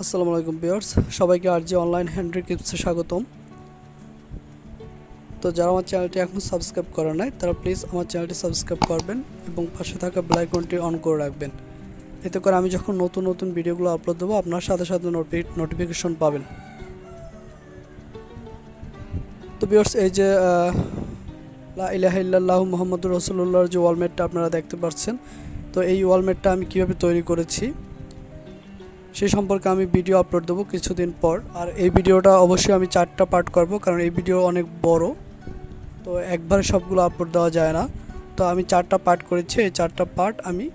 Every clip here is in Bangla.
আসসালামু আলাইকুম ভিউয়ার্স, সবাইকে আরজি অনলাইন হ্যান্ডি টিপসে স্বাগতম। তো যারা আমার চ্যানেলটি এখনও সাবস্ক্রাইব করে নাই তারা প্লিজ আমার চ্যানেলটি সাবস্ক্রাইব করবেন এবং পাশে থাকা বেল আইকনটি অন করে রাখবেন। এতে করে আমি যখন নতুন নতুন ভিডিওগুলো আপলোড দেবো আপনার সাথে সাথে নোটিফিকেশন পাবেন। তো ভিউয়ার্স, এই যে লা ইলাহা ইল্লাল্লাহু মুহাম্মাদুর রাসূলুল্লাহর যে ওয়ালমেটটা আপনারা দেখতে পাচ্ছেন, তো এই ওয়ালমেটটা আমি কিভাবে তৈরি করেছি সেই সম্পর্কে আমি ভিডিও আপলোড দেবো কিছুদিন পর। আর এই ভিডিওটা অবশ্যই আমি 4টা পার্ট করব, কারণ এই ভিডিও অনেক বড়, তো একবারে সবগুলো আপলোড দেওয়া যায় না। তো আমি 4টা পার্ট করেছি, এই 4টা পার্ট আমি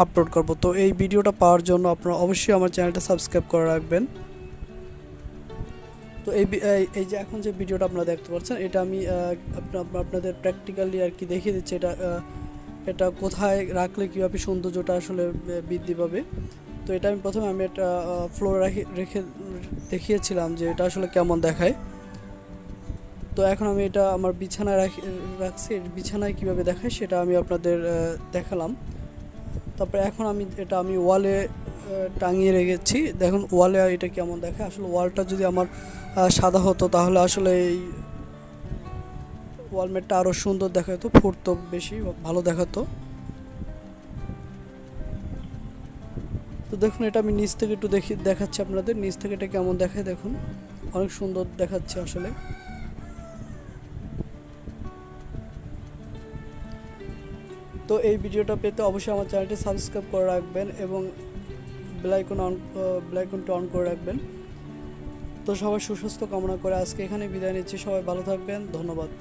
আপলোড করব। তো এই ভিডিওটা পাওয়ার জন্য আপনারা অবশ্যই আমার চ্যানেলটা সাবস্ক্রাইব করে রাখবেন। তো এই যে এখন যে ভিডিওটা আপনারা দেখতে পাচ্ছেন, এটা আমি আপনাদের প্র্যাকটিক্যালি আর কি দেখিয়ে দিচ্ছি এটা কোথায় রাখলে কীভাবে সৌন্দর্যটা আসলে বৃদ্ধি পাবে। তো এটা আমি প্রথমে একটা ফ্লোরে রেখে দেখিয়েছিলাম যে এটা আসলে কেমন দেখায়। তো এখন আমি এটা আমার বিছানায় রাখছি, বিছানায় কীভাবে দেখায় সেটা আমি আপনাদের দেখালাম। তারপরে এখন আমি ওয়ালে টাঙিয়ে রেখেছি। দেখুন ওয়ালে এটা কেমন দেখায়। আসলে ওয়ালটা যদি আমার সাদা হতো তাহলে আসলে এই ওয়ালমেটটা আরও সুন্দর দেখাতো, ফুটতো, বেশি ভালো দেখাতো। তো দেখুন এটা আমি নিচ থেকে একটু দেখাচ্ছি আপনাদের, নিচ থেকে এটা কেমন দেখায়। দেখুন অনেক সুন্দর দেখাচ্ছে আসলে। তো এই ভিডিওটা পেতে অবশ্যই আমার চ্যানেলটি সাবস্ক্রাইব করে রাখবেন এবং বেল আইকনটি অন করে রাখবেন। তো সবাই সুস্বাস্থ্য কামনা করে আজকে এখানে বিদায় নিচ্ছি। সবাই ভালো থাকবেন, ধন্যবাদ।